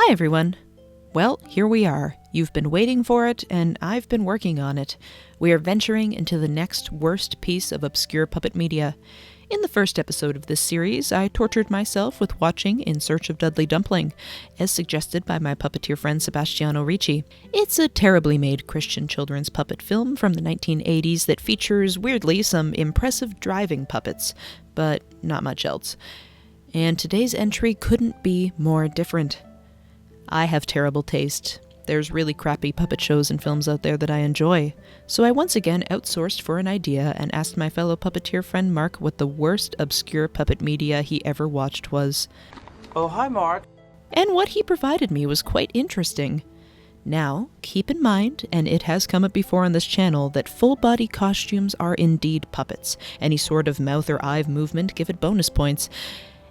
Hi everyone! Well, here we are. You've been waiting for it, and I've been working on it. We are venturing into the next worst piece of obscure puppet media. In the first episode of this series, I tortured myself with watching In Search of Dudley Dumpling, as suggested by my puppeteer friend Sebastiano Ricci. It's a terribly made Christian children's puppet film from the 1980s that features, weirdly, some impressive driving puppets, but not much else. And today's entry couldn't be more different. I have terrible taste. There's really crappy puppet shows and films out there that I enjoy. So I once again outsourced for an idea and asked my fellow puppeteer friend Mark what the worst obscure puppet media he ever watched was. Oh, hi, Mark. And what he provided me was quite interesting. Now, keep in mind, and it has come up before on this channel, that full-body costumes are indeed puppets. Any sort of mouth or eye movement give it bonus points.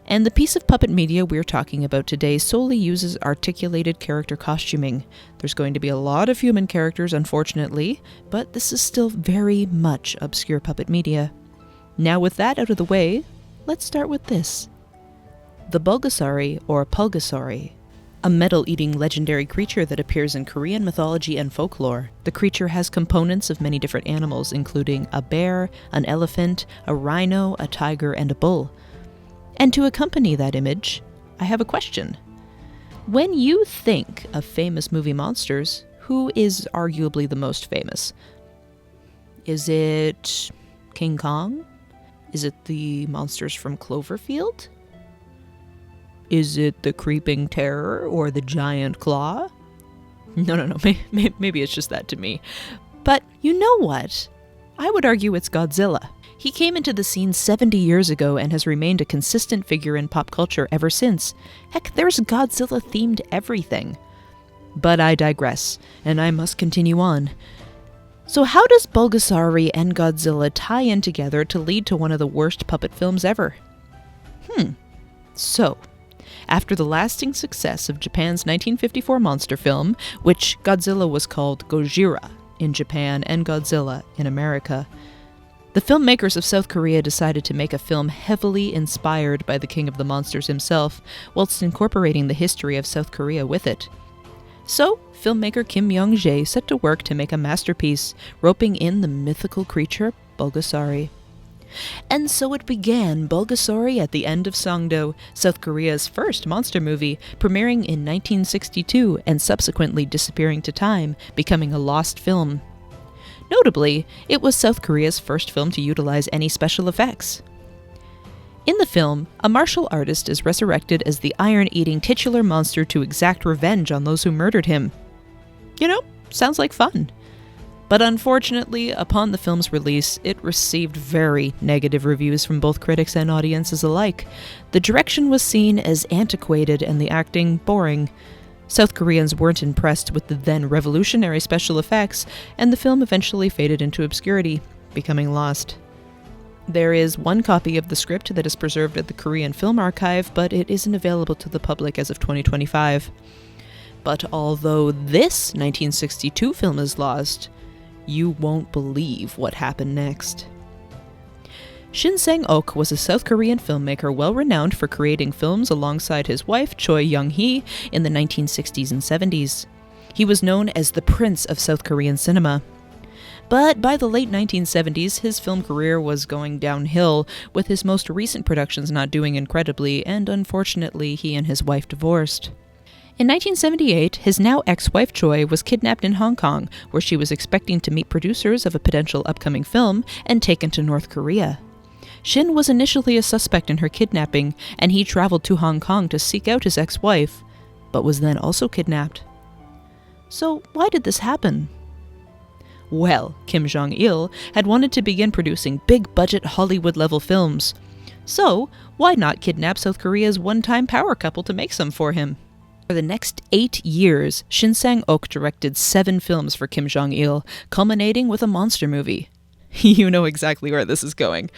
And the piece of puppet media we're talking about today solely uses articulated character costuming. There's going to be a lot of human characters, unfortunately, but this is still very much obscure puppet media. Now with that out of the way, let's start with this. The Bulgasari, or Pulgasari. A metal-eating legendary creature that appears in Korean mythology and folklore. The creature has components of many different animals, including a bear, an elephant, a rhino, a tiger, and a bull. And to accompany that image, I have a question. When you think of famous movie monsters, who is arguably the most famous? Is it King Kong? Is it the monsters from Cloverfield? Is it the Creeping Terror or the Giant Claw? No, maybe it's just that to me. But you know what? I would argue it's Godzilla. He came into the scene 70 years ago and has remained a consistent figure in pop culture ever since. Heck, there's Godzilla-themed everything. But I digress, and I must continue on. So how does Bulgasari and Godzilla tie in together to lead to one of the worst puppet films ever? So, after the lasting success of Japan's 1954 monster film, which Godzilla was called Gojira in Japan and Godzilla in America, the filmmakers of South Korea decided to make a film heavily inspired by the King of the Monsters himself, whilst incorporating the history of South Korea with it. So, filmmaker Kim Yong-jae set to work to make a masterpiece, roping in the mythical creature Bulgasari. And so it began, Bulgasari at the End of Songdo, South Korea's first monster movie, premiering in 1962 and subsequently disappearing to time, becoming a lost film. Notably, it was South Korea's first film to utilize any special effects. In the film, a martial artist is resurrected as the iron-eating titular monster to exact revenge on those who murdered him. You know, sounds like fun. But unfortunately, upon the film's release, it received very negative reviews from both critics and audiences alike. The direction was seen as antiquated and the acting boring. South Koreans weren't impressed with the then revolutionary special effects, and the film eventually faded into obscurity, becoming lost. There is one copy of the script that is preserved at the Korean Film Archive, but it isn't available to the public as of 2025. But although this 1962 film is lost, you won't believe what happened next. Shin Sang-ok was a South Korean filmmaker well renowned for creating films alongside his wife Choi Young-hee in the 1960s and 70s. He was known as the Prince of South Korean cinema. But by the late 1970s, his film career was going downhill, with his most recent productions not doing incredibly, and unfortunately he and his wife divorced. In 1978, his now ex-wife Choi was kidnapped in Hong Kong, where she was expecting to meet producers of a potential upcoming film, and taken to North Korea. Shin was initially a suspect in her kidnapping, and he traveled to Hong Kong to seek out his ex-wife, but was then also kidnapped. So why did this happen? Well, Kim Jong-il had wanted to begin producing big-budget Hollywood-level films. So why not kidnap South Korea's one-time power couple to make some for him? For the next 8 years, Shin Sang-ok directed 7 films for Kim Jong-il, culminating with a monster movie. You know exactly where this is going.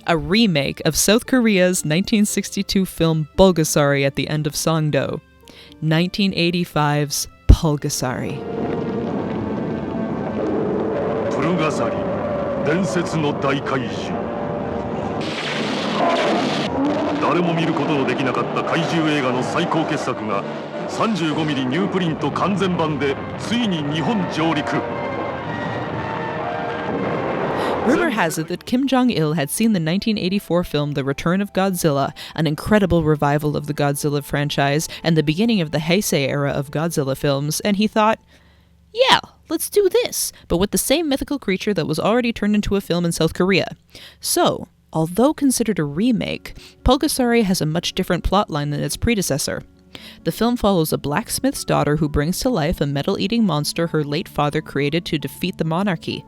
A remake of South Korea's 1962 film Bulgasari at the End of Songdo, 1985's Pulgasari. プルガサリ、伝説の大怪獣。誰も見ることのできなかった怪獣映画の最高傑作が 35mm ニュープリント完全版でついに日本上陸。 Rumor has it that Kim Jong-il had seen the 1984 film The Return of Godzilla, an incredible revival of the Godzilla franchise and the beginning of the Heisei era of Godzilla films, and he thought, yeah, let's do this, but with the same mythical creature that was already turned into a film in South Korea. So, although considered a remake, Pulgasari has a much different plotline than its predecessor. The film follows a blacksmith's daughter who brings to life a metal-eating monster her late father created to defeat the monarchy.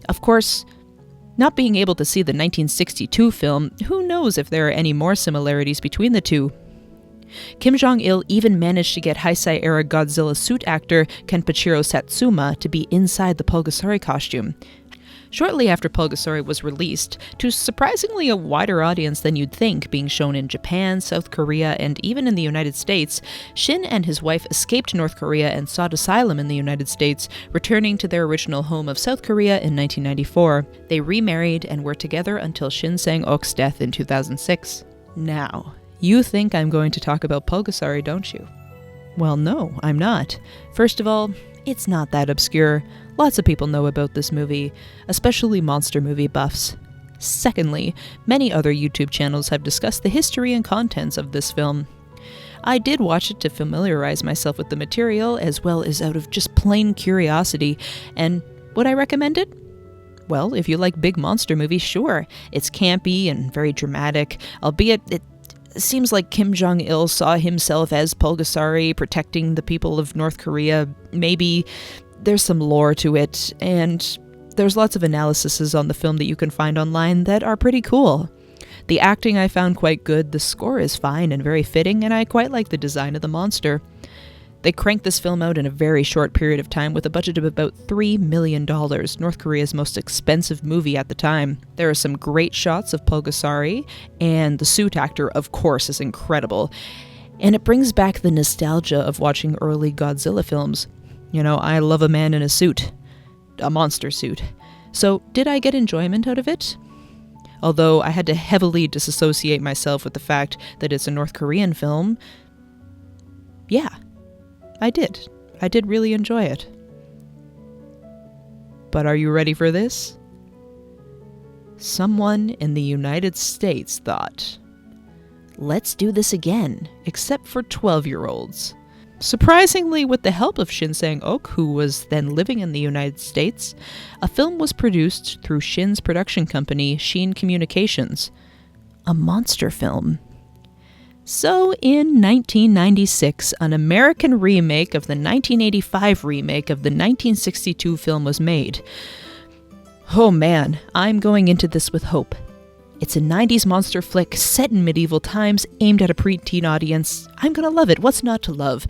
Of course, not being able to see the 1962 film, who knows if there are any more similarities between the two? Kim Jong-il even managed to get Heisei-era Godzilla suit actor Kenpachiro Satsuma to be inside the Pulgasari costume. Shortly after Pulgasari was released, to surprisingly a wider audience than you'd think, being shown in Japan, South Korea, and even in the United States, Shin and his wife escaped North Korea and sought asylum in the United States, returning to their original home of South Korea in 1994. They remarried and were together until Shin Sang-ok's death in 2006. Now, you think I'm going to talk about Pulgasari, don't you? Well, no, I'm not. First of all, it's not that obscure. Lots of people know about this movie, especially monster movie buffs. Secondly, many other YouTube channels have discussed the history and contents of this film. I did watch it to familiarize myself with the material, as well as out of just plain curiosity, and would I recommend it? Well, if you like big monster movies, sure. It's campy and very dramatic, albeit it seems like Kim Jong-il saw himself as Pulgasari protecting the people of North Korea. Maybe there's some lore to it, and there's lots of analyses on the film that you can find online that are pretty cool. The acting I found quite good, the score is fine and very fitting, and I quite like the design of the monster. They cranked this film out in a very short period of time with a budget of about $3 million, North Korea's most expensive movie at the time. There are some great shots of Pulgasari, and the suit actor, of course, is incredible. And it brings back the nostalgia of watching early Godzilla films. You know, I love a man in a suit. A monster suit. So, did I get enjoyment out of it? Although I had to heavily disassociate myself with the fact that it's a North Korean film, yeah, I did. I did really enjoy it. But are you ready for this? Someone in the United States thought, let's do this again, except for 12-year-olds. Surprisingly, with the help of Shin Sang-ok, who was then living in the United States, a film was produced through Shin's production company, Sheen Communications. A monster film. So, in 1996, an American remake of the 1985 remake of the 1962 film was made. Oh man, I'm going into this with hope. It's a 90s monster flick set in medieval times, aimed at a preteen audience. I'm gonna love it, what's not to love?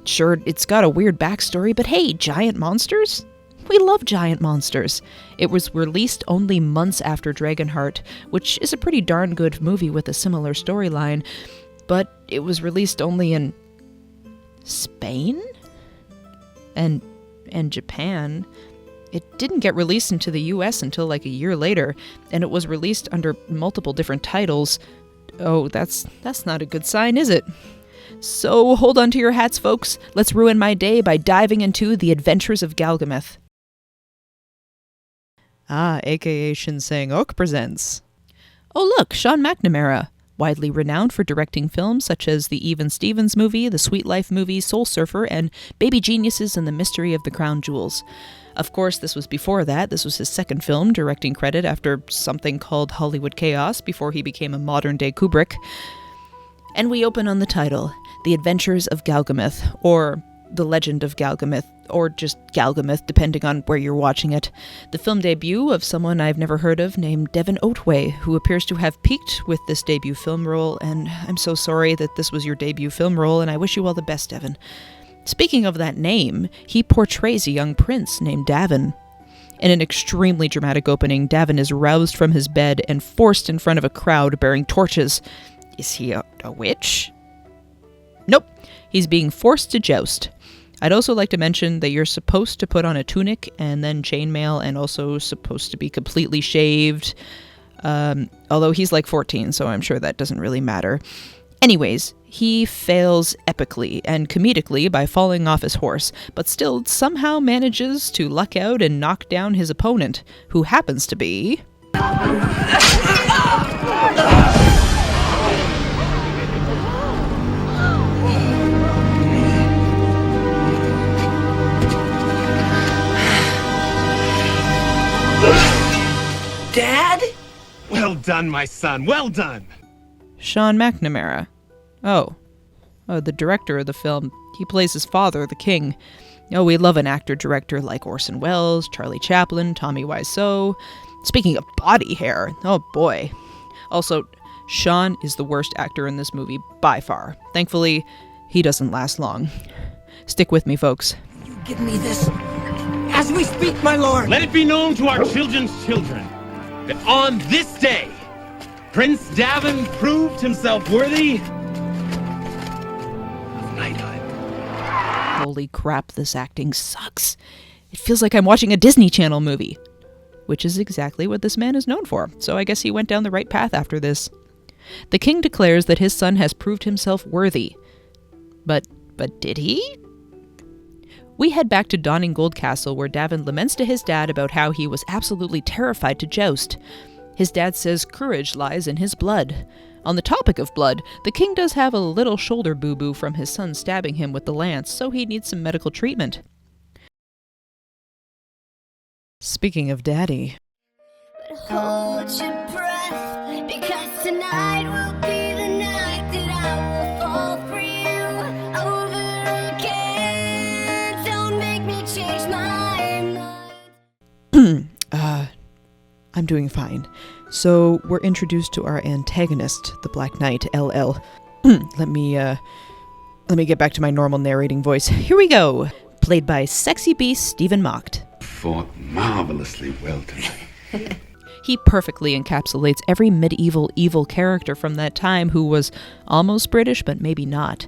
Sure, it's got a weird backstory, but hey, giant monsters? We love giant monsters. It was released only months after Dragonheart, which is a pretty darn good movie with a similar storyline, but it was released only in Spain? And Japan. It didn't get released into the US until like a year later, and it was released under multiple different titles. Oh, that's not a good sign, is it? So hold on to your hats, folks. Let's ruin my day by diving into The Adventures of Galgameth. Aka Shin Sang-ok presents. Oh look, Sean McNamara. Widely renowned for directing films such as the Even Stevens movie, the Sweet Life movie, Soul Surfer, and Baby Geniuses and the Mystery of the Crown Jewels. Of course, this was before that. This was his second film, directing credit after something called Hollywood Chaos, before he became a modern-day Kubrick. And we open on the title, The Adventures of Galgameth, or The Legend of Galgameth, or just Galgameth, depending on where you're watching it. The film debut of someone I've never heard of named Devin Otway, who appears to have peaked with this debut film role, and I'm so sorry that this was your debut film role, and I wish you all the best, Devin. Speaking of that name, he portrays a young prince named Davin. In an extremely dramatic opening, Davin is roused from his bed and forced in front of a crowd bearing torches. Is he a witch? Nope, he's being forced to joust. I'd also like to mention that you're supposed to put on a tunic and then chainmail, and also supposed to be completely shaved. Although he's like 14, so I'm sure that doesn't really matter. Anyways, He fails epically and comedically by falling off his horse, but still somehow manages to luck out and knock down his opponent, who happens to be... Dad? Well done, my son, well done! Sean McNamara. Oh, the director of the film. He plays his father, the king. Oh, we love an actor-director like Orson Welles, Charlie Chaplin, Tommy Wiseau. Speaking of body hair, oh boy. Also, Sean is the worst actor in this movie by far. Thankfully, he doesn't last long. Stick with me, folks. You give me this as we speak, my lord. Let it be known to our children's children that on this day, Prince Davin proved himself worthy of knighthood. Holy crap, this acting sucks. It feels like I'm watching a Disney Channel movie. Which is exactly what this man is known for, so I guess he went down the right path after this. The king declares that his son has proved himself worthy. But did he? We head back to Dawning Gold Castle, where Davin laments to his dad about how he was absolutely terrified to joust. His dad says courage lies in his blood. On the topic of blood, the king does have a little shoulder boo-boo from his son stabbing him with the lance, so he needs some medical treatment. Speaking of daddy... But hold your breath, because tonight will be the night that I will fall for you over again. Don't make me change my mind. I'm doing fine. So, we're introduced to our antagonist, the Black Knight, LL. Let me get back to my normal narrating voice. Here we go! Played by sexy beast Stephen Macht. Fought marvelously well tonight. He perfectly encapsulates every medieval evil character from that time who was almost British, but maybe not.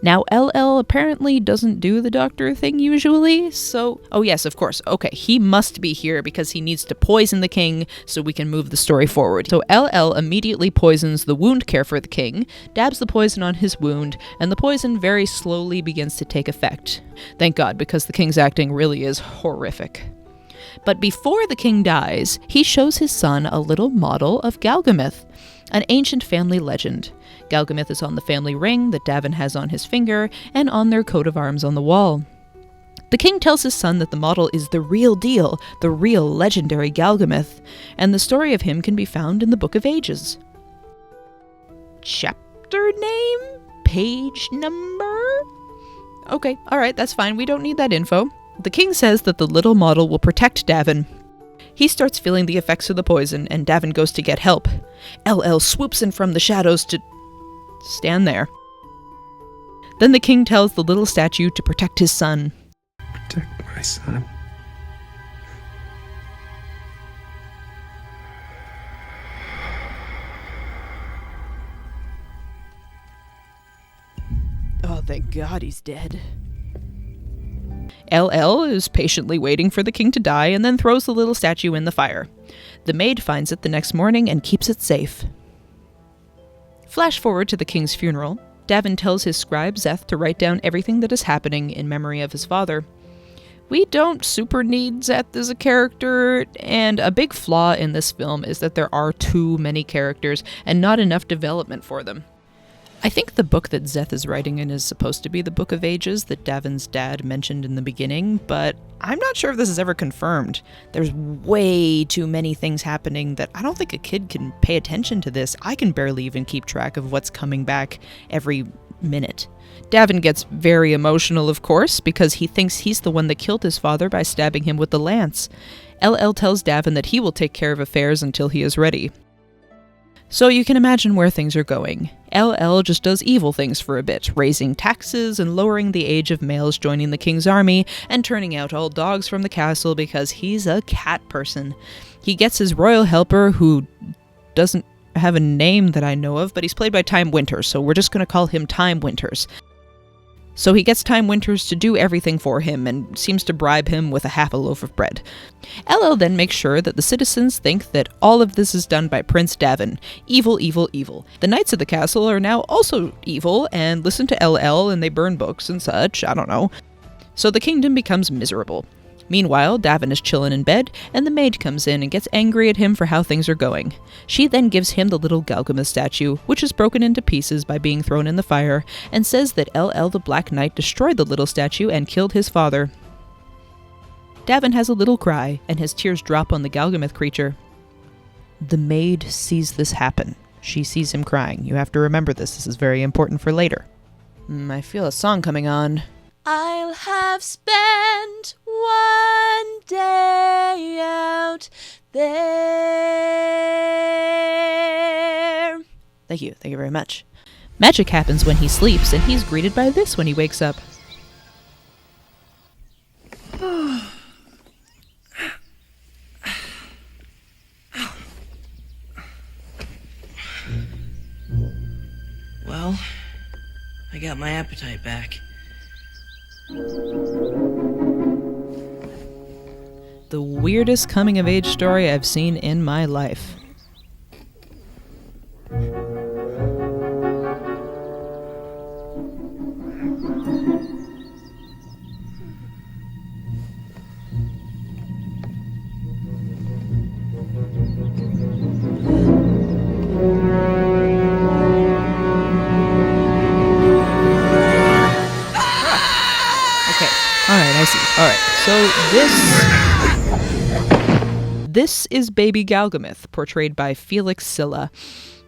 Now, LL apparently doesn't do the doctor thing usually, so... Oh yes, of course. Okay, he must be here because he needs to poison the king so we can move the story forward. So LL immediately poisons the wound care for the king, dabs the poison on his wound, and the poison very slowly begins to take effect. Thank God, because the king's acting really is horrific. But before the king dies, he shows his son a little model of Galgameth, an ancient family legend. Galgameth is on the family ring that Davin has on his finger and on their coat of arms on the wall. The king tells his son that the model is the real deal, the real legendary Galgameth, and the story of him can be found in the Book of Ages. Chapter name? Page number? Okay, alright, that's fine, we don't need that info. The king says that the little model will protect Davin. He starts feeling the effects of the poison, and Davin goes to get help. LL swoops in from the shadows to stand there. Then the king tells the little statue to protect his son. Protect my son. Oh, thank God he's dead. LL is patiently waiting for the king to die and then throws the little statue in the fire. The maid finds it the next morning and keeps it safe. Flash forward to the king's funeral. Davin tells his scribe Zeth to write down everything that is happening in memory of his father. We don't super need Zeth as a character, and a big flaw in this film is that there are too many characters and not enough development for them. I think the book that Zeth is writing in is supposed to be the Book of Ages that Davin's dad mentioned in the beginning, but I'm not sure if this is ever confirmed. There's way too many things happening that I don't think a kid can pay attention to this. I can barely even keep track of what's coming back every minute. Davin gets very emotional, of course, because he thinks he's the one that killed his father by stabbing him with the lance. LL tells Davin that he will take care of affairs until he is ready. So you can imagine where things are going. LL just does evil things for a bit, raising taxes and lowering the age of males joining the king's army, and turning out all dogs from the castle because he's a cat person. He gets his royal helper, who doesn't have a name that I know of, but he's played by Time Winters, so we're just going to call him Time Winters. So he gets Time Winters to do everything for him and seems to bribe him with a half a loaf of bread. LL then makes sure that the citizens think that all of this is done by Prince Davin. Evil, evil, evil. The knights of the castle are now also evil and listen to LL and they burn books and such, I don't know. So the kingdom becomes miserable. Meanwhile, Davin is chillin' in bed, and the maid comes in and gets angry at him for how things are going. She then gives him the little Galgameth statue, which is broken into pieces by being thrown in the fire, and says that LL the Black Knight destroyed the little statue and killed his father. Davin has a little cry, and his tears drop on the Galgameth creature. The maid sees this happen. She sees him crying. You have to remember this. This is very important for later. I feel a song coming on. I'll have spent one day out there. Thank you very much. Magic happens when he sleeps, and he's greeted by this when he wakes up. Well, I got my appetite back. The weirdest coming-of-age story I've seen in my life. Alright, I see. Alright, so this is baby Galgameth, portrayed by Felix Silla.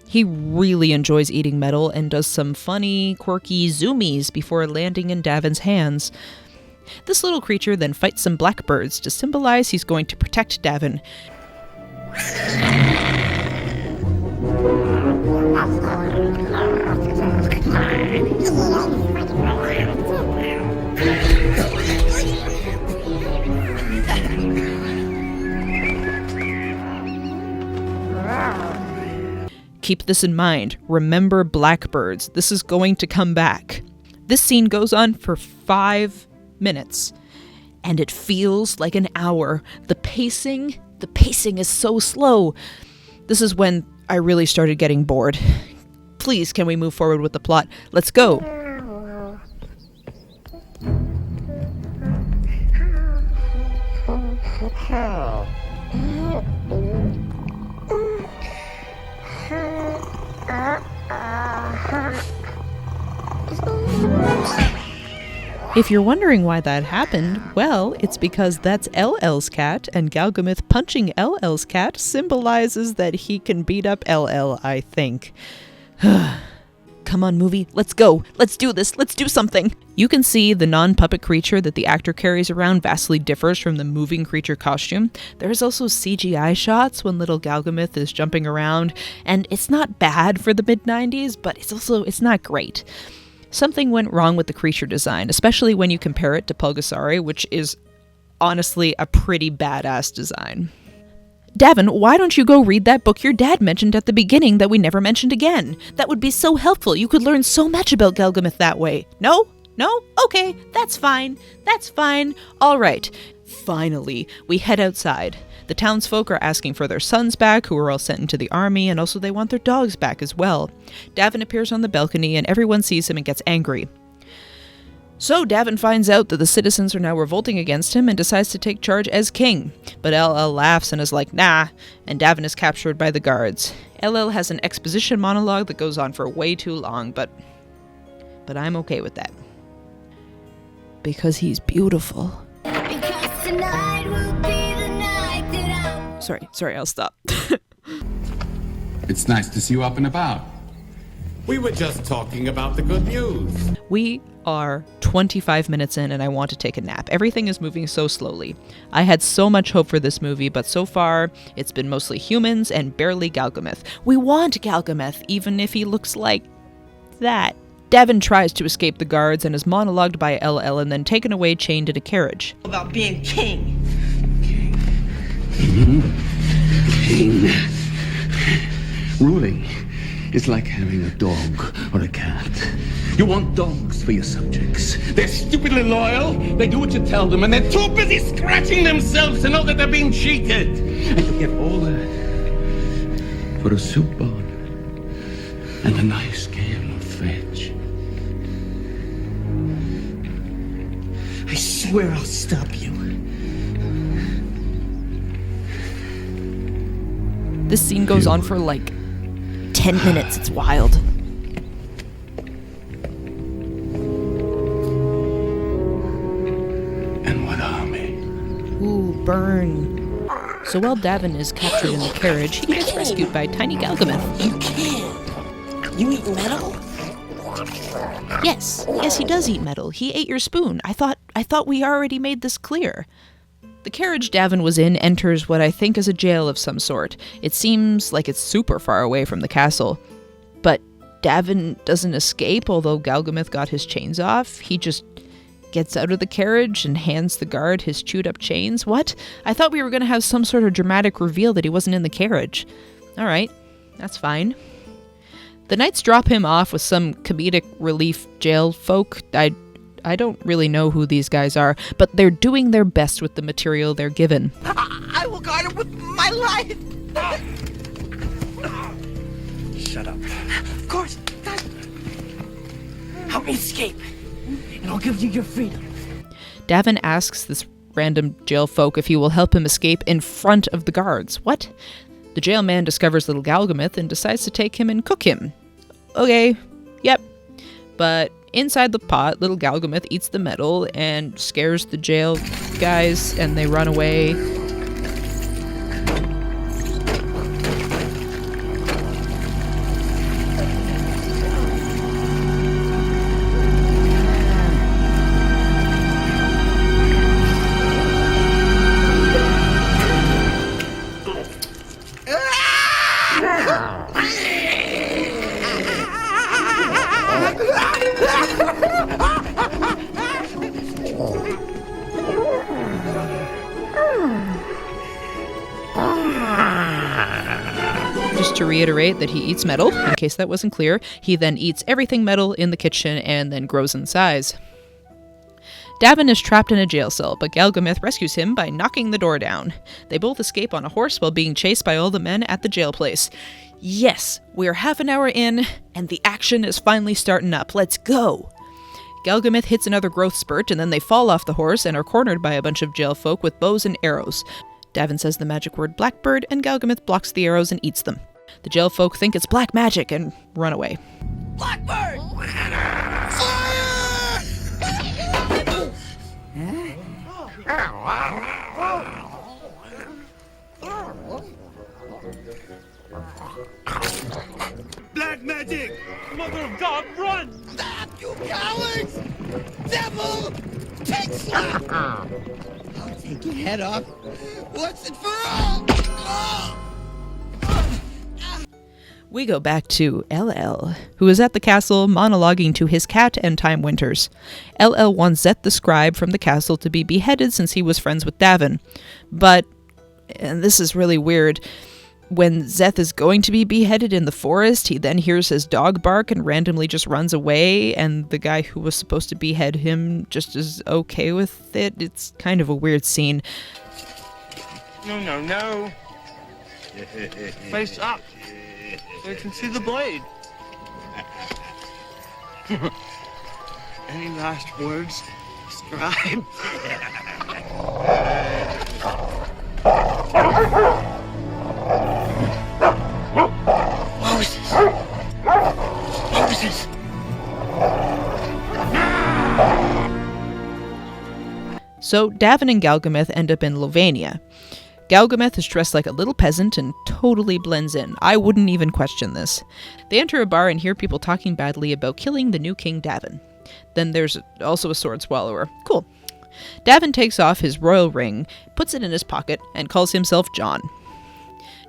He really enjoys eating metal and does some funny, quirky zoomies before landing in Davin's hands. This little creature then fights some blackbirds to symbolize he's going to protect Davin. Keep this in mind. Remember blackbirds. This is going to come back. This scene goes on for 5 minutes, and it feels like an hour. The pacing is so slow. This is when I really started getting bored. Please, can we move forward with the plot? Let's go. If you're wondering why that happened, well, it's because that's LL's cat, and Galgameth punching LL's cat symbolizes that he can beat up LL, I think. Come on, movie, let's go. Let's do this. Let's do something. You can see the non-puppet creature that the actor carries around vastly differs from the moving creature costume. There's also CGI shots when little Galgameth is jumping around, and it's not bad for the mid-90s, but it's not great. Something went wrong with the creature design, especially when you compare it to Pulgasari, which is honestly a pretty badass design. Davin, why don't you go read that book your dad mentioned at the beginning that we never mentioned again? That would be so helpful. You could learn so much about Galgameth that way. No? No? Okay, that's fine. That's fine. All right. Finally, we head outside. The townsfolk are asking for their sons back, who were all sent into the army, and also they want their dogs back as well. Davin appears on the balcony, and everyone sees him and gets angry. So Davin finds out that the citizens are now revolting against him and decides to take charge as king. But LL laughs and is like, nah, and Davin is captured by the guards. LL has an exposition monologue that goes on for way too long, but I'm okay with that. Because he's beautiful. Because tonight will be the night that Sorry, I'll stop. It's nice to see you up and about. We were just talking about the good news. We are 25 minutes in and I want to take a nap. Everything is moving so slowly. I had so much hope for this movie, but so far it's been mostly humans and barely Galgameth. We want Galgameth, even if he looks like that. Davin tries to escape the guards and is monologued by LL and then taken away chained in a carriage. About being king. King. Ruling is like having a dog or a cat. You want dogs for your subjects. They're stupidly loyal, they do what you tell them, and they're too busy scratching themselves to know that they're being cheated. And you get all that for a soup bone and a nice game of fetch. I swear I'll stop you. This scene goes on for like 10 minutes. It's wild. And what army? Ooh, burn. So while Davin is captured in the carriage, he gets rescued by tiny Galgameth. You can't. You eat metal? Yes, he does eat metal. He ate your spoon. I thought we already made this clear. The carriage Davin was in enters what I think is a jail of some sort. It seems like it's super far away from the castle. But Davin doesn't escape, although Galgameth got his chains off. He just gets out of the carriage and hands the guard his chewed up chains. What? I thought we were going to have some sort of dramatic reveal that he wasn't in the carriage. Alright, that's fine. The knights drop him off with some comedic relief jail folk. I don't really know who these guys are, but they're doing their best with the material they're given. I will guard it with my life! Shut up. Of course. Help me escape, and I'll give you your freedom. Davin asks this random jail folk if he will help him escape in front of the guards. What? The jailman discovers little Galgameth and decides to take him and cook him. Okay, yep. But inside the pot, little Galgameth eats the metal and scares the jail guys, and they run away. Just to reiterate that he eats metal, in case that wasn't clear, he then eats everything metal in the kitchen and then grows in size. Davin is trapped in a jail cell, but Galgameth rescues him by knocking the door down. They both escape on a horse while being chased by all the men at the jail place. Yes, we're half an hour in, and the action is finally starting up. Let's go! Galgameth hits another growth spurt, and then they fall off the horse and are cornered by a bunch of jail folk with bows and arrows. Davin says the magic word blackbird, and Galgameth blocks the arrows and eats them. The jail folk think it's black magic and run away. Blackbird! Black magic! Mother of God, run! Stop, you cowards! Devil! Take slap! I'll take your head off once and for all! We go back to LL, who is at the castle monologuing to his cat and Time Winters. LL wants Zeth the scribe from the castle to be beheaded since he was friends with Davin. But, and this is really weird, when Zeth is going to be beheaded in the forest, he then hears his dog bark and randomly just runs away, and the guy who was supposed to behead him just is okay with it. It's kind of a weird scene. No. Face up. So you can see the blade. Any last words, scribe? Moses! So Davin and Galgameth end up in Lovania. Galgameth is dressed like a little peasant and totally blends in. I wouldn't even question this. They enter a bar and hear people talking badly about killing the new King Davin. Then there's also a sword swallower. Cool. Davin takes off his royal ring, puts it in his pocket, and calls himself John.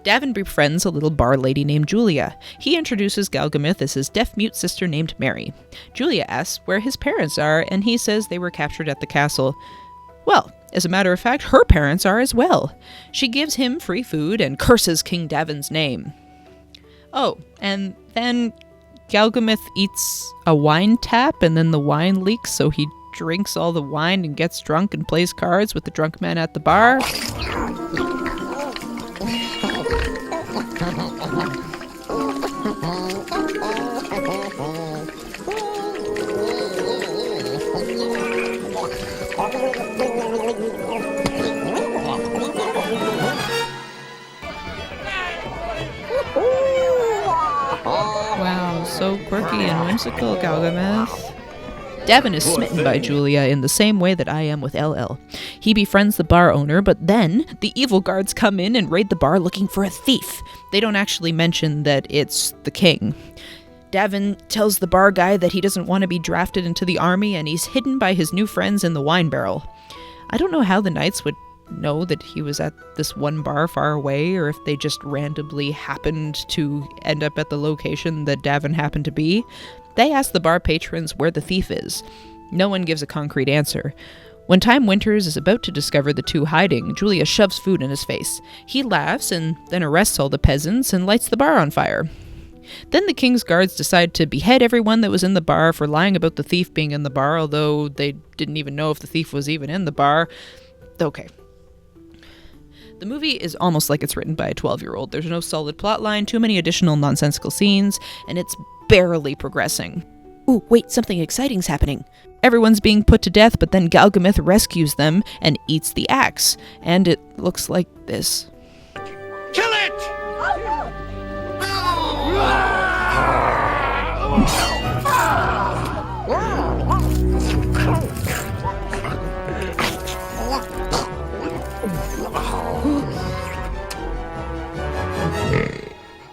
Davin befriends a little bar lady named Julia. He introduces Galgameth as his deaf-mute sister named Mary. Julia asks where his parents are, and he says they were captured at the castle. Well, as a matter of fact, her parents are as well. She gives him free food and curses King Davin's name. Oh, and then Galgameth eats a wine tap and then the wine leaks, so he drinks all the wine and gets drunk and plays cards with the drunk man at the bar. Wow, so quirky and whimsical, Galgameth. Davin is smitten by Julia in the same way that I am with LL. He befriends the bar owner, but then the evil guards come in and raid the bar looking for a thief. They don't actually mention that it's the king. Davin tells the bar guy that he doesn't want to be drafted into the army, and he's hidden by his new friends in the wine barrel. I don't know how the knights would know that he was at this one bar far away, or if they just randomly happened to end up at the location that Davin happened to be. They ask the bar patrons where the thief is. No one gives a concrete answer. When Time Winters is about to discover the two hiding, Julia shoves food in his face. He laughs and then arrests all the peasants and lights the bar on fire. Then the king's guards decide to behead everyone that was in the bar for lying about the thief being in the bar, although they didn't even know if the thief was even in the bar. Okay. The movie is almost like it's written by a 12-year-old. There's no solid plotline, too many additional nonsensical scenes, and it's barely progressing. Ooh, wait, something exciting's happening. Everyone's being put to death, but then Galgameth rescues them and eats the axe. And it looks like this. Kill it!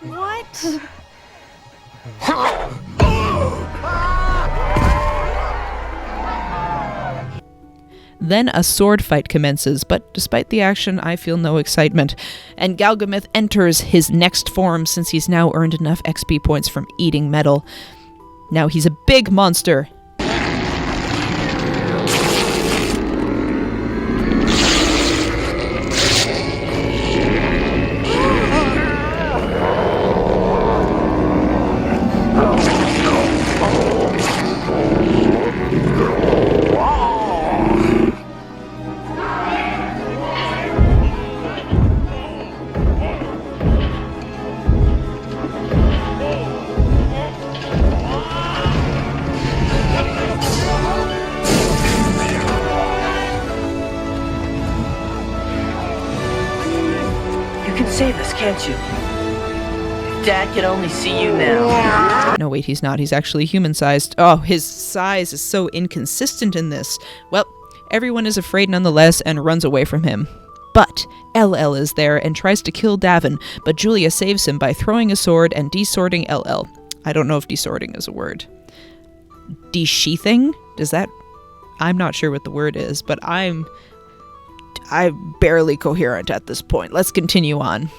What? Then a sword fight commences, but despite the action, I feel no excitement. And Galgameth enters his next form since he's now earned enough XP points from eating metal. Now he's a big monster. Save us, can't you? Dad can only see you now. No, wait, he's not. He's actually human-sized. Oh, his size is so inconsistent in this. Well, everyone is afraid nonetheless and runs away from him. But LL is there and tries to kill Davin, but Julia saves him by throwing a sword and desorting LL. I don't know if desorting is a word. Desheathing? Does that... I'm not sure what the word is, but I'm barely coherent at this point. Let's continue on.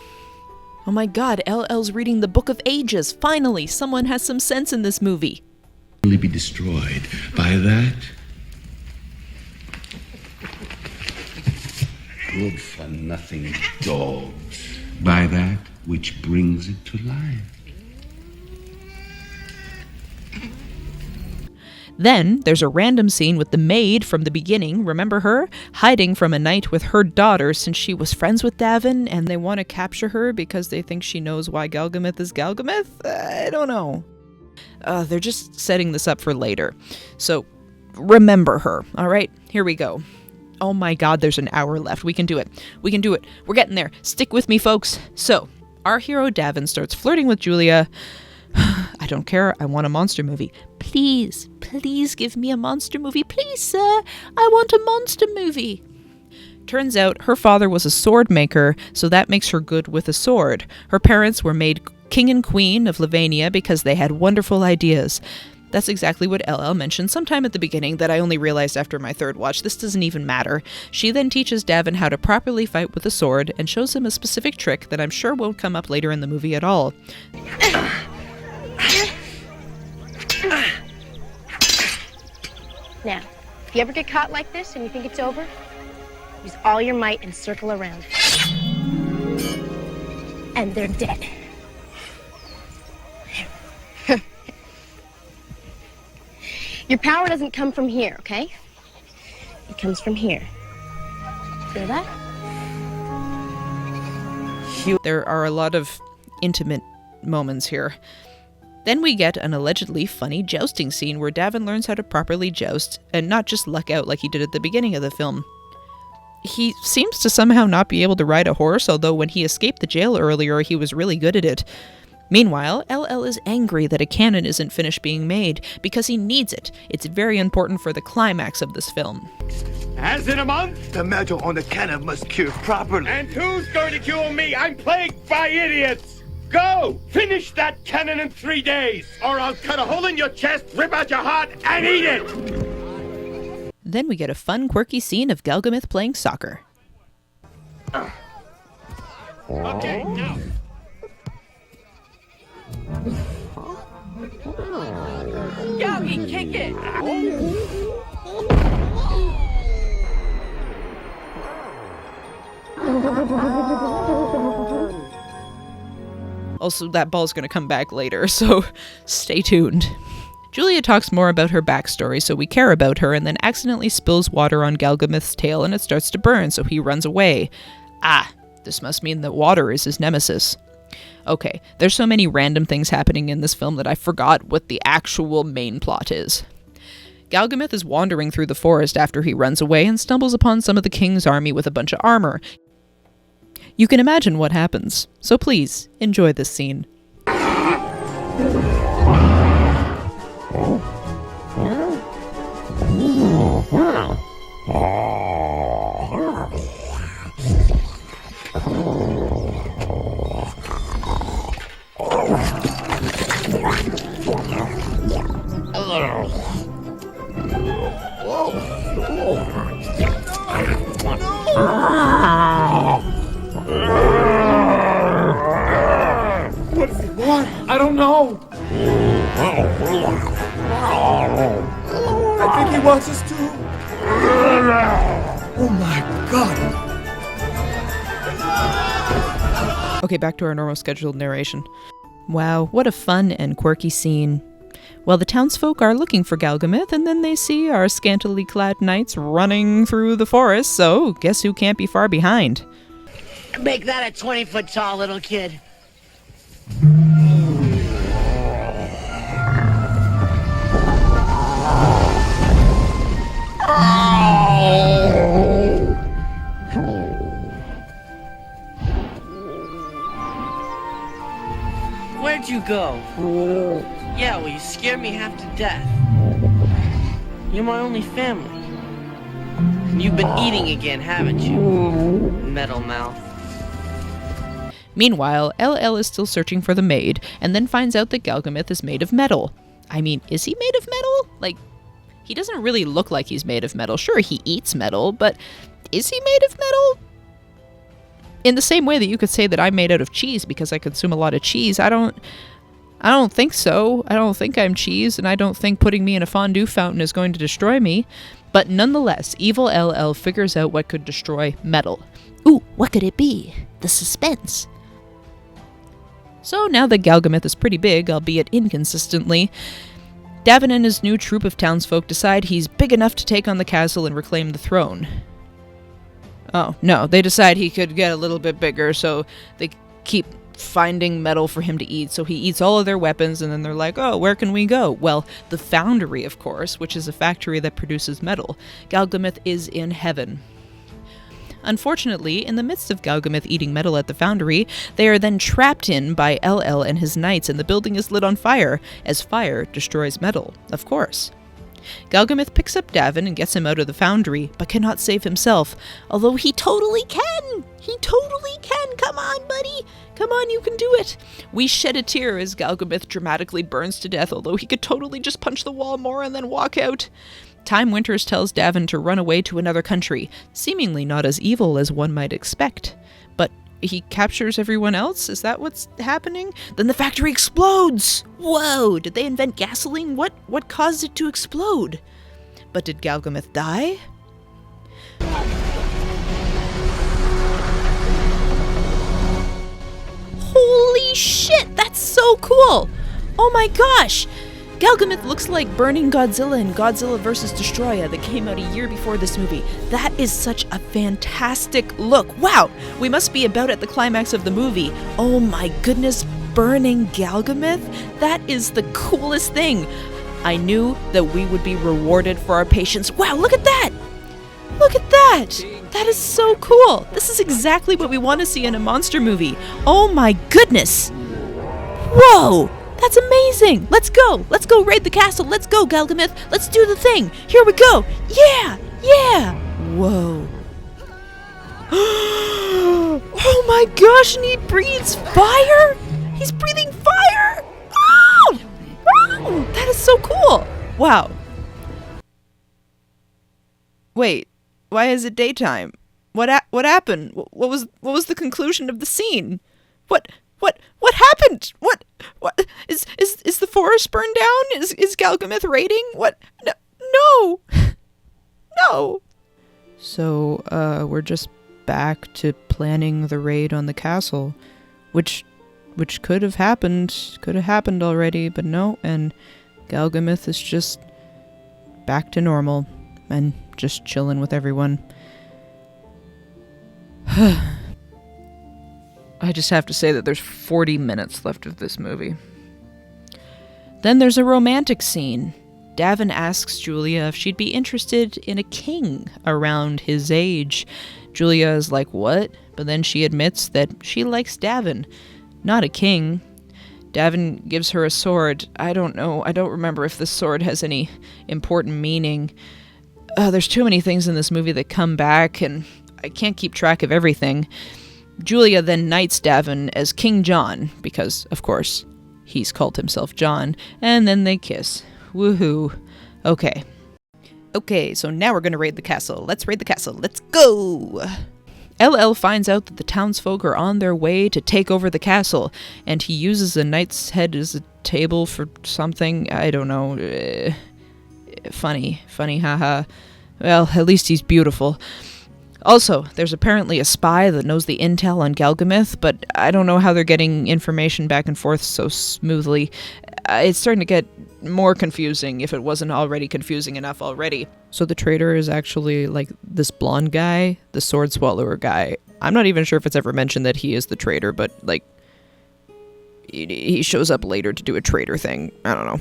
Oh my god, LL's reading the Book of Ages. Finally, someone has some sense in this movie. Only be destroyed by that. Good for nothing dogs. By that which brings it to life. Then, there's a random scene with the maid from the beginning, remember her? Hiding from a knight with her daughter since she was friends with Davin, and they want to capture her because they think she knows why Galgameth is Galgameth? I don't know. They're just setting this up for later. So, remember her, alright? Here we go. Oh my god, there's an hour left. We can do it. We can do it. We're getting there. Stick with me, folks. So, our hero Davin starts flirting with Julia. I don't care. I want a monster movie. Please, please give me a monster movie. Please, sir. I want a monster movie. Turns out her father was a sword maker, so that makes her good with a sword. Her parents were made king and queen of Lavania because they had wonderful ideas. That's exactly what LL mentioned sometime at the beginning that I only realized after my third watch. This doesn't even matter. She then teaches Davin how to properly fight with a sword and shows him a specific trick that I'm sure won't come up later in the movie at all. Now, if you ever get caught like this and you think it's over, use all your might and circle around. And they're dead. Your power doesn't come from here, okay? It comes from here. Feel that? There are a lot of intimate moments here. Then we get an allegedly funny jousting scene where Davin learns how to properly joust and not just luck out like he did at the beginning of the film. He seems to somehow not be able to ride a horse, although when he escaped the jail earlier, he was really good at it. Meanwhile, LL is angry that a cannon isn't finished being made because he needs it. It's very important for the climax of this film. As in a month? The metal on the cannon must cure properly. And who's going to cure me? I'm plagued by idiots! Go! Finish that cannon in 3 days, or I'll cut a hole in your chest, rip out your heart, and eat it! Then we get a fun, quirky scene of Galgameth playing soccer. Okay, now. Yogi, kick it! Also, that ball's going to come back later, so stay tuned. Julia talks more about her backstory, so we care about her, and then accidentally spills water on Galgameth's tail and it starts to burn, so he runs away. Ah, this must mean that water is his nemesis. Okay, there's so many random things happening in this film that I forgot what the actual main plot is. Galgameth is wandering through the forest after he runs away and stumbles upon some of the king's army with a bunch of armor. You can imagine what happens, so please, enjoy this scene. What does he want? I don't know. I think he wants us to. Oh my God! Okay, back to our normal scheduled narration. Wow, what a fun and quirky scene. Well, the townsfolk are looking for Galgameth, and then they see our scantily clad knights running through the forest, so guess who can't be far behind? Make that a 20-foot tall little kid. Where'd you go? Yeah, well, you scared me half to death. You're my only family. And you've been eating again, haven't you? Metal mouth. Meanwhile, LL is still searching for the maid, and then finds out that Galgameth is made of metal. I mean, is he made of metal? Like, he doesn't really look like he's made of metal. Sure, he eats metal, but is he made of metal? In the same way that you could say that I'm made out of cheese because I consume a lot of cheese, I don't think so. I don't think I'm cheese, and I don't think putting me in a fondue fountain is going to destroy me. But nonetheless, evil LL figures out what could destroy metal. Ooh, what could it be? The suspense. So now that Galgameth is pretty big, albeit inconsistently, Davin and his new troop of townsfolk decide he's big enough to take on the castle and reclaim the throne. Oh, no, they decide he could get a little bit bigger, so they keep finding metal for him to eat, so he eats all of their weapons, and then they're like, oh, where can we go? Well, the foundry, of course, which is a factory that produces metal. Galgameth is in heaven. Unfortunately, in the midst of Galgameth eating metal at the foundry, they are then trapped in by LL and his knights, and the building is lit on fire, as fire destroys metal, of course. Galgameth picks up Davin and gets him out of the foundry, but cannot save himself, although he totally can! He totally can! Come on, buddy! Come on, you can do it! We shed a tear as Galgameth dramatically burns to death, although he could totally just punch the wall more and then walk out. Time Winters tells Davin to run away to another country, seemingly not as evil as one might expect. But he captures everyone else? Is that what's happening? Then the factory explodes! Whoa! Did they invent gasoline? What caused it to explode? But did Galgameth die? Holy shit! That's so cool! Oh my gosh! Galgameth looks like burning Godzilla in Godzilla vs. Destroya that came out a year before this movie. That is such a fantastic look. Wow, we must be about at the climax of the movie. Oh my goodness, burning Galgameth? That is the coolest thing. I knew that we would be rewarded for our patience. Wow, look at that! Look at that! That is so cool. This is exactly what we want to see in a monster movie. Oh my goodness! Whoa! That's amazing! Let's go! Let's go raid the castle! Let's go, Galgameth! Let's do the thing! Here we go! Yeah! Yeah! Whoa. Oh my gosh, and he breathes fire? He's breathing fire! Oh! Oh! That is so cool! Wow. Wait, why is it daytime? What happened? What was the conclusion of the scene? What happened? What is the forest burned down? Is Galgameth raiding? What? No. No. So, we're just back to planning the raid on the castle, which could have happened already, but no, and Galgameth is just back to normal and just chilling with everyone. I just have to say that there's 40 minutes left of this movie. Then there's a romantic scene. Davin asks Julia if she'd be interested in a king around his age. Julia is like, what? But then she admits that she likes Davin, not a king. Davin gives her a sword. I don't know. I don't remember if this sword has any important meaning. There's too many things in this movie that come back, and I can't keep track of everything. Julia then knights Davin as King John, because, of course, he's called himself John, and then they kiss. Woohoo. Okay, so now we're gonna raid the castle. Let's raid the castle. Let's go! LL finds out that the townsfolk are on their way to take over the castle, and he uses a knight's head as a table for something. I don't know. Funny, haha. Well, at least he's beautiful. Also, there's apparently a spy that knows the intel on Galgameth, but I don't know how they're getting information back and forth so smoothly. It's starting to get more confusing if it wasn't already confusing enough already. So the traitor is actually, like, this blonde guy, the sword swallower guy. I'm not even sure if it's ever mentioned that he is the traitor, but, like, he shows up later to do a traitor thing. I don't know.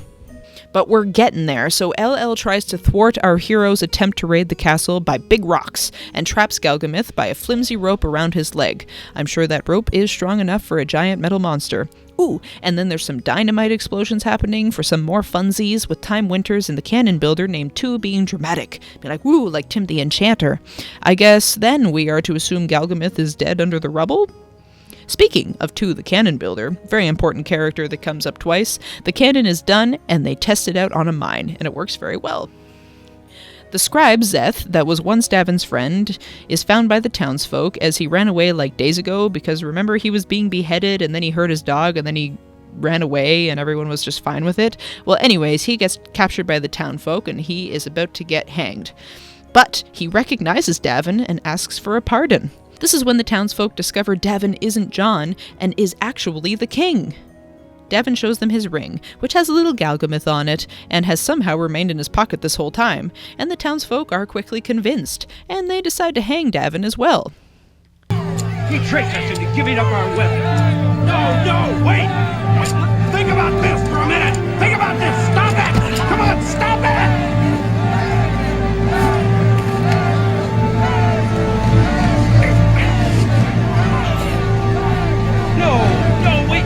But we're getting there, so LL tries to thwart our hero's attempt to raid the castle by big rocks, and traps Galgameth by a flimsy rope around his leg. I'm sure that rope is strong enough for a giant metal monster. Ooh, and then there's some dynamite explosions happening for some more funsies, with Time Winters and the cannon builder named 2 being dramatic. Be like, woo, like Tim the Enchanter. I guess then we are to assume Galgameth is dead under the rubble? Speaking of 2 the Cannon Builder, very important character that comes up twice, the cannon is done and they test it out on a mine, and it works very well. The scribe, Zeth, that was once Davin's friend, is found by the townsfolk as he ran away like days ago, because remember he was being beheaded and then he hurt his dog and then he ran away and everyone was just fine with it. Well, anyways, he gets captured by the townfolk and he is about to get hanged. But he recognizes Davin and asks for a pardon. This is when the townsfolk discover Davin isn't John and is actually the king. Davin shows them his ring, which has a little Galgameth on it, and has somehow remained in his pocket this whole time, and the townsfolk are quickly convinced, and they decide to hang Davin as well. He tricked us into giving up our weapon. No, wait! Think about this for a minute! Think about this! Stop it! Come on, stop it! No, wait!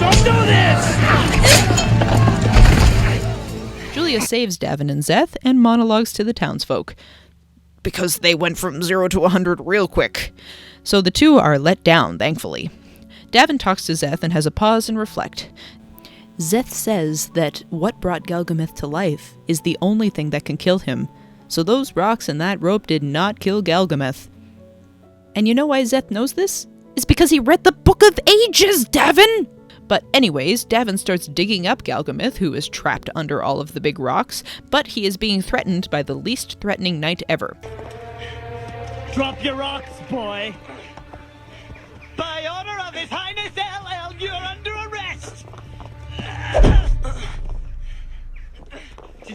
Don't do this! Julia saves Davin and Zeth and monologues to the townsfolk, because they went from 0 to 100 real quick. So the 2 are let down, thankfully. Davin talks to Zeth and has a pause and reflect. Zeth says that what brought Galgameth to life is the only thing that can kill him, so those rocks and that rope did not kill Galgameth. And you know why Zeth knows this? It's because he read the Book of Ages, Davin! But anyways, Davin starts digging up Galgameth, who is trapped under all of the big rocks, but he is being threatened by the least threatening knight ever. Drop your rocks, boy! By order of His Highness LL, you're under arrest!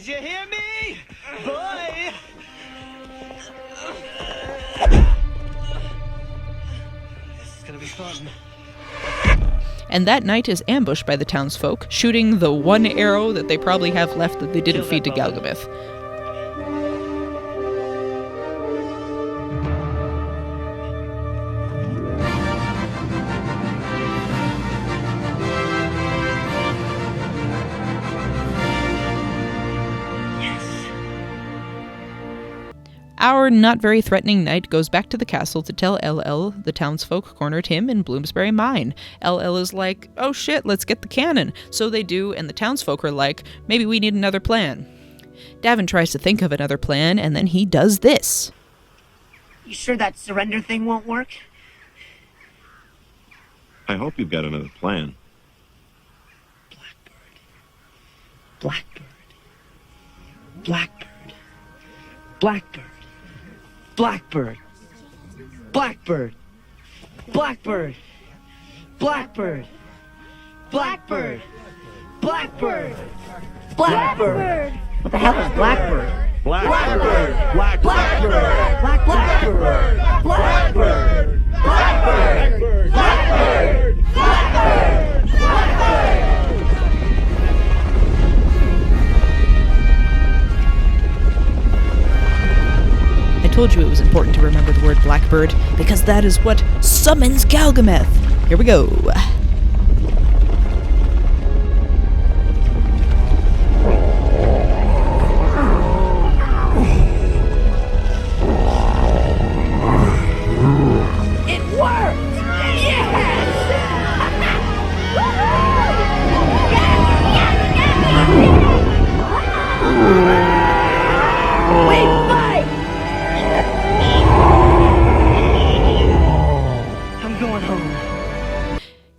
Did you hear me? Boy! This is gonna be fun. And that knight is ambushed by the townsfolk, shooting the one arrow that they probably have left that they didn't feed to Galgameth. Our not very threatening knight goes back to the castle to tell LL the townsfolk cornered him in Bloomsbury Mine. LL is like, oh shit, let's get the cannon. So they do, and the townsfolk are like, maybe we need another plan. Davin tries to think of another plan, and then he does this. You sure that surrender thing won't work? I hope you've got another plan. Blackbird. Blackbird. Blackbird. Blackbird. Blackbird. Blackbird. Blackbird. Blackbird. Blackbird. Blackbird. What the hell is Blackbird? Blackbird! Blackbird. Blackbird. Blackbird. Blackbird. Blackbird. Blackbird. Blackbird. I told you it was important to remember the word Blackbird, because that is what summons Galgameth. Here we go. It worked! Yes! We fight! I'm going home.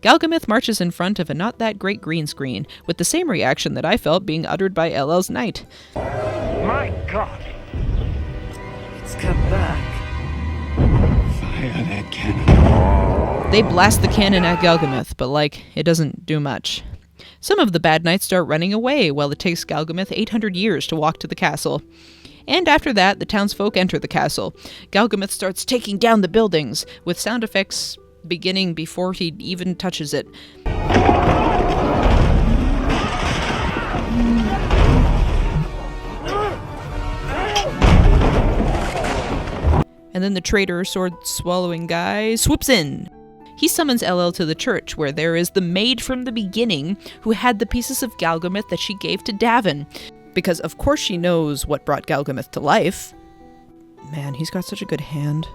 Galgameth marches in front of a not-that-great green screen, with the same reaction that I felt being uttered by LL's knight. My God! It's come back. Fire that cannon. They blast the cannon at Galgameth, but, it doesn't do much. Some of the bad knights start running away, while it takes Galgameth 800 years to walk to the castle. And after that, the townsfolk enter the castle. Galgameth starts taking down the buildings, with sound effects beginning before he even touches it. And then the traitor, sword-swallowing guy, swoops in. He summons LL to the church, where there is the maid from the beginning who had the pieces of Galgameth that she gave to Davin. Because of course she knows what brought Galgameth to life. Man, he's got such a good hand.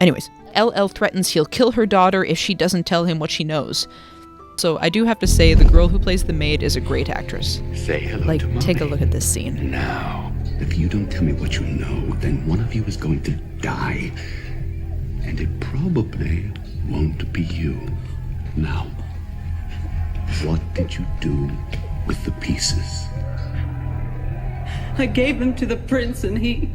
Anyways, LL threatens he'll kill her daughter if she doesn't tell him what she knows. So I do have to say the girl who plays the maid is a great actress. Say hello to Mommy. Take a look at this scene. Now, if you don't tell me what you know, then one of you is going to die. And it probably won't be you. Now, what did you do with the pieces? I gave them to the prince and he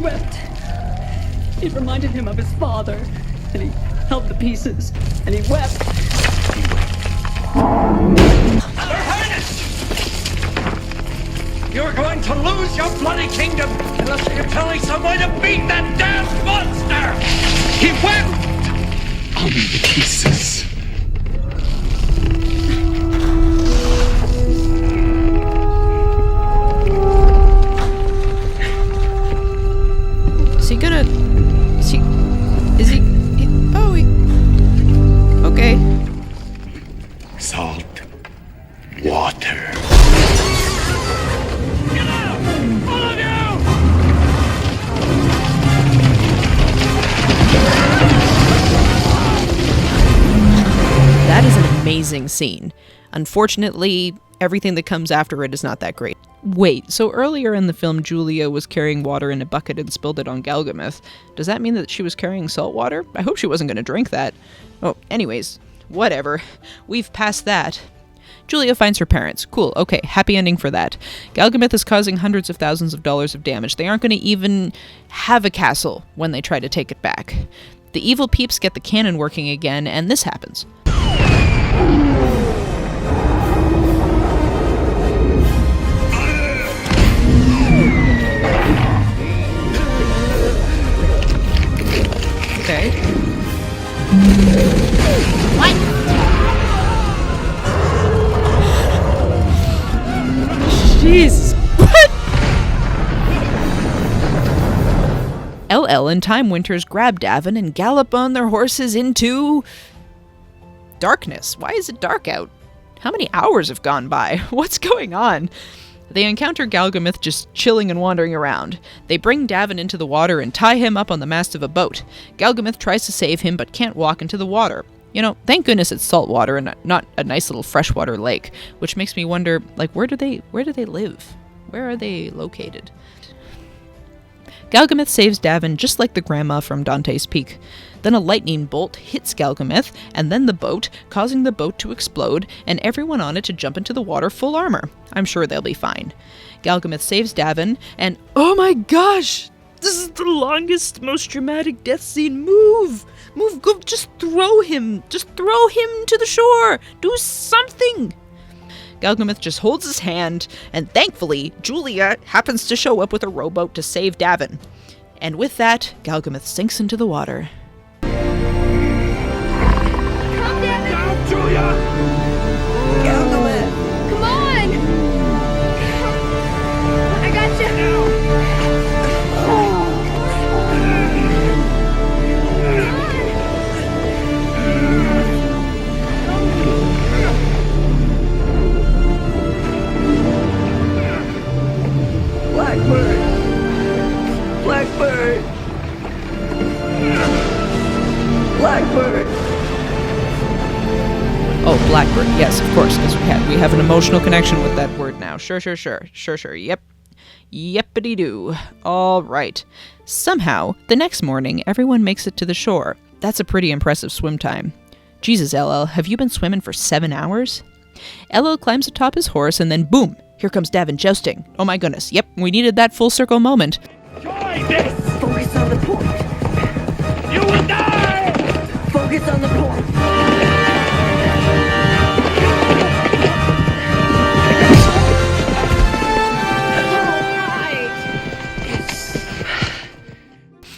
wept. It reminded him of his father, and he held the pieces, and he wept. Your Highness! You're going to lose your bloody kingdom unless you can tell me some way to beat that damn monster! He wept! On the pieces. Is he gonna... Okay. Salt. Water. Get out! All of you! That is an amazing scene. Unfortunately, everything that comes after it is not that great. Wait, so earlier in the film Julia was carrying water in a bucket and spilled it on Galgameth. Does that mean that she was carrying salt water? I hope she wasn't going to drink that. Oh, anyways, whatever. We've passed that. Julia finds her parents. Cool, okay, happy ending for that. Galgameth is causing hundreds of thousands of dollars of damage. They aren't going to even have a castle when they try to take it back. The evil peeps get the cannon working again, and this happens. Okay. What? Jesus. What? LL and Time Winters grab Davin and gallop on their horses into darkness. Why is it dark out? How many hours have gone by? What's going on? They encounter Galgameth just chilling and wandering around. They bring Davin into the water and tie him up on the mast of a boat. Galgameth tries to save him but can't walk into the water. You know, thank goodness it's salt water and not a nice little freshwater lake, which makes me wonder, like, where do they live? Where are they located? Galgameth saves Davin just like the grandma from Dante's Peak. Then a lightning bolt hits Galgameth and then the boat, causing the boat to explode and everyone on it to jump into the water full armor. I'm sure they'll be fine. Galgameth saves Davin and, oh my gosh! This is the longest, most dramatic death scene. Move! Go, just throw him! Just throw him to the shore! Do something! Galgameth just holds his hand, and thankfully, Julia happens to show up with a rowboat to save Davin. And with that, Galgameth sinks into the water. Come, Davin! Down, Julia! Galgameth! Come on! I got you. Blackbird! Blackbird! Blackbird! Oh, Blackbird. Yes, of course, because we have an emotional connection with that word now. Sure. Yep. Yepity-doo. All right. Somehow, the next morning, everyone makes it to the shore. That's a pretty impressive swim time. Jesus, LL, have you been swimming for 7 hours? LL climbs atop his horse, and then boom! Here comes Davin jousting. Oh my goodness. Yep, we needed that full circle moment. Join this! Focus on the point! You will die! Focus on the point!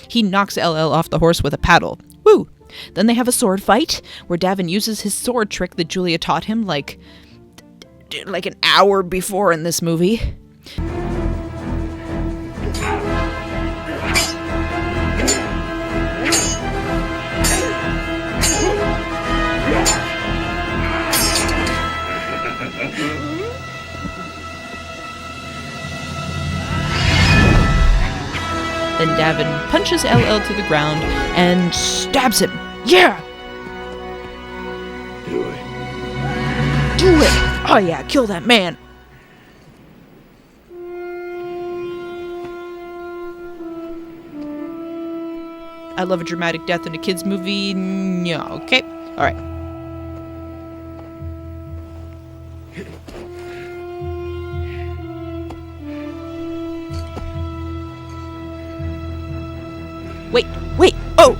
He knocks LL off the horse with a paddle. Woo! Then they have a sword fight, where Davin uses his sword trick that Julia taught him like an hour before in this movie. Then Davin punches LL to the ground and stabs him. Yeah! Do it! Oh yeah, kill that man! I love a dramatic death in a kid's movie. No, okay. Alright. Wait! Oh!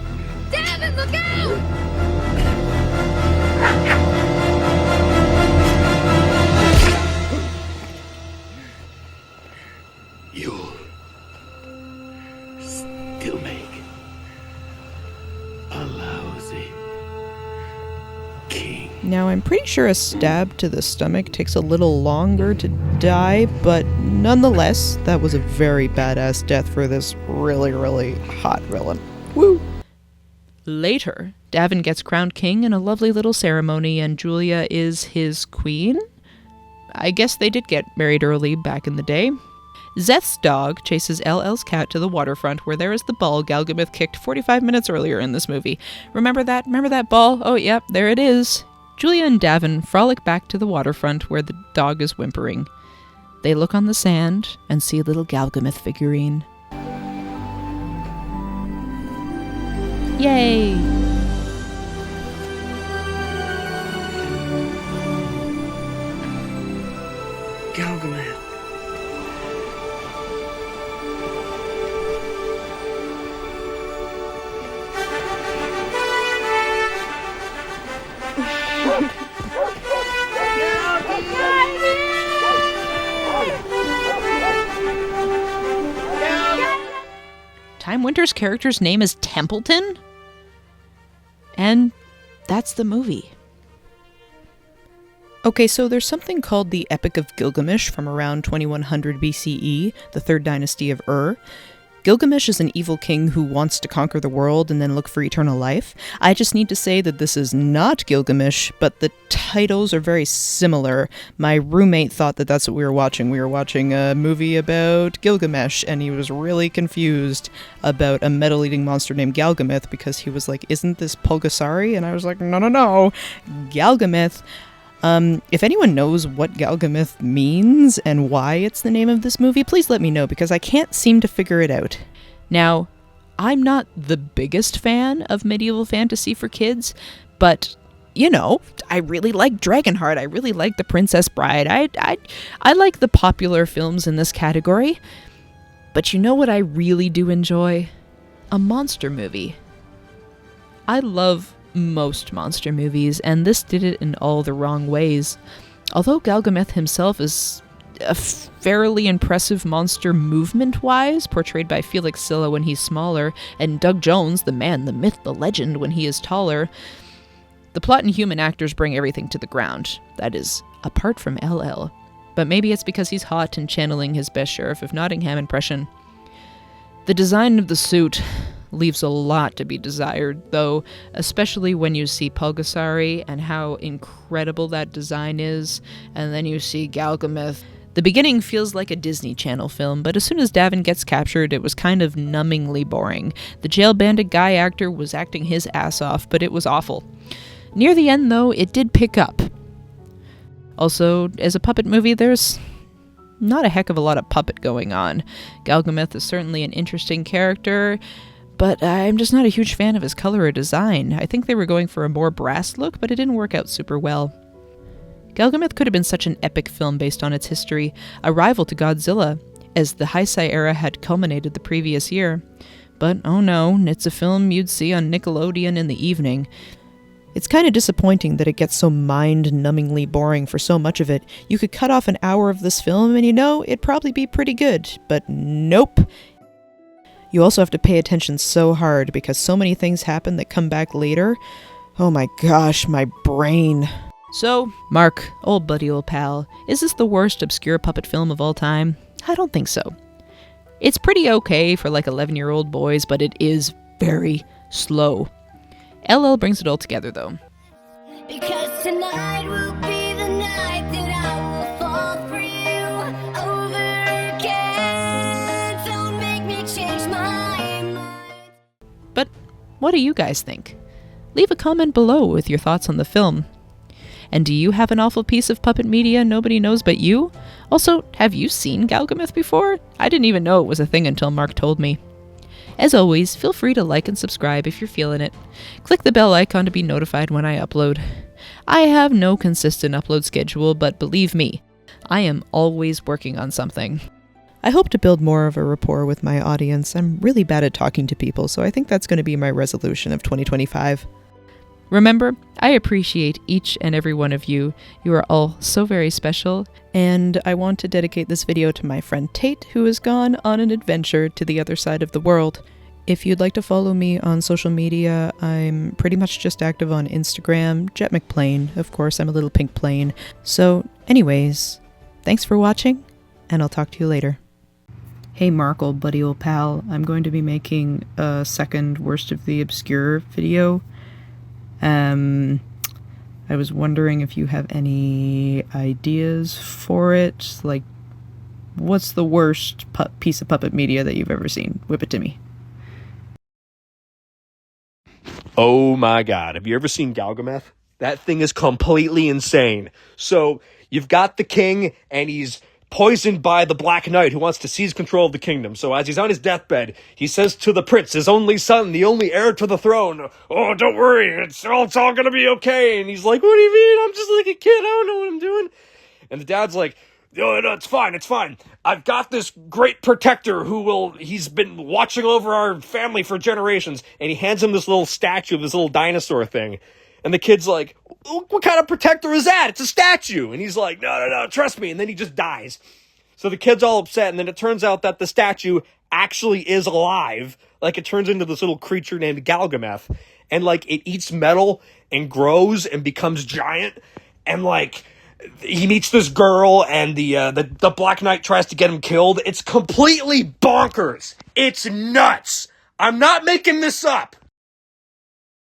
Davin, look out! You'll still make a lousy king. Now, I'm pretty sure a stab to the stomach takes a little longer to die, but nonetheless, that was a very badass death for this really, really hot villain. Woo! Later, Davin gets crowned king in a lovely little ceremony, and Julia is his queen? I guess they did get married early back in the day. Zeth's dog chases LL's cat to the waterfront where there is the ball Galgameth kicked 45 minutes earlier in this movie. Remember that? Remember that ball? Oh, yep, there it is. Julia and Davin frolic back to the waterfront where the dog is whimpering. They look on the sand and see a little Galgameth figurine. Yay! Galgameth. Graham Winter's character's name is Templeton? And that's the movie. Okay, so there's something called the Epic of Gilgamesh from around 2100 BCE, the third dynasty of Ur. Gilgamesh is an evil king who wants to conquer the world and then look for eternal life. I just need to say that this is not Gilgamesh, but the titles are very similar. My roommate thought that that's what we were watching. We were watching a movie about Gilgamesh, and he was really confused about a metal-eating monster named Galgameth because he was like, isn't this Pulgasari? And I was like, no, Galgameth. If anyone knows what Galgameth means and why it's the name of this movie, please let me know, because I can't seem to figure it out. Now, I'm not the biggest fan of medieval fantasy for kids, but, you know, I really like Dragonheart, I really like The Princess Bride, I like the popular films in this category. But you know what I really do enjoy? A monster movie. I love most monster movies, and this did it in all the wrong ways. Although Galgameth himself is a fairly impressive monster movement-wise, portrayed by Felix Silla when he's smaller, and Doug Jones, the man, the myth, the legend, when he is taller, the plot and human actors bring everything to the ground. That is, apart from LL. But maybe it's because he's hot and channeling his best Sheriff of Nottingham impression. The design of the suit leaves a lot to be desired, though, especially when you see Pulgasari and how incredible that design is, and then you see Galgameth. The beginning feels like a Disney Channel film, but as soon as Davin gets captured, it was kind of numbingly boring. The jail bandit guy actor was acting his ass off, but it was awful. Near the end, though, it did pick up. Also, as a puppet movie, there's not a heck of a lot of puppet going on. Galgameth is certainly an interesting character, but I'm just not a huge fan of his color or design. I think they were going for a more brass look, but it didn't work out super well. Galgameth could have been such an epic film based on its history, a rival to Godzilla, as the Heisei era had culminated the previous year. But oh no, it's a film you'd see on Nickelodeon in the evening. It's kind of disappointing that it gets so mind-numbingly boring for so much of it. You could cut off an hour of this film and it'd probably be pretty good, but nope. You also have to pay attention so hard because so many things happen that come back later. Oh my gosh, my brain. So, Mark, old buddy, old pal, is this the worst obscure puppet film of all time? I don't think so. It's pretty okay for like 11-year-old boys, but it is very slow. LL brings it all together, though. Because tonight will be the night that I will fall for you over again. Don't make me change my mind. But what do you guys think? Leave a comment below with your thoughts on the film. And do you have an awful piece of puppet media nobody knows but you? Also, have you seen Galgameth before? I didn't even know it was a thing until Mark told me. As always, feel free to like and subscribe if you're feeling it. Click the bell icon to be notified when I upload. I have no consistent upload schedule, but believe me, I am always working on something. I hope to build more of a rapport with my audience. I'm really bad at talking to people, so I think that's going to be my resolution of 2025. Remember, I appreciate each and every one of you. You are all so very special, and I want to dedicate this video to my friend Tate, who has gone on an adventure to the other side of the world. If you'd like to follow me on social media, I'm pretty much just active on Instagram, Jet McPlane. Of course, I'm a little pink plane. So, anyways, thanks for watching, and I'll talk to you later. Hey Mark, old buddy, old pal, I'm going to be making a second Worst of the Obscure video. I was wondering if you have any ideas for it. Like, what's the worst piece of puppet media that you've ever seen? Whip it to me. Oh my god, have you ever seen Galgameth? That thing is completely insane. So, you've got the king, and he's poisoned by the Black Knight who wants to seize control of the kingdom. So as he's on his deathbed, he says to the prince, his only son, the only heir to the throne, "Oh, don't worry, it's all gonna be okay." And he's like, "What do you mean? I'm just like a kid, I don't know what I'm doing." And the dad's like, "Oh, no, it's fine. I've got this great protector he's been watching over our family for generations." And he hands him this little statue of this little dinosaur thing. And the kid's like, "What kind of protector is that? It's a statue." And he's like, no, trust me. And then he just dies. So the kid's all upset. And then it turns out that the statue actually is alive. like, it turns into this little creature named Galgameth, and, like, it eats metal and grows and becomes giant, and, like, he meets this girl, and the Black Knight tries to get him killed. It's completely bonkers. It's nuts. I'm not making this up.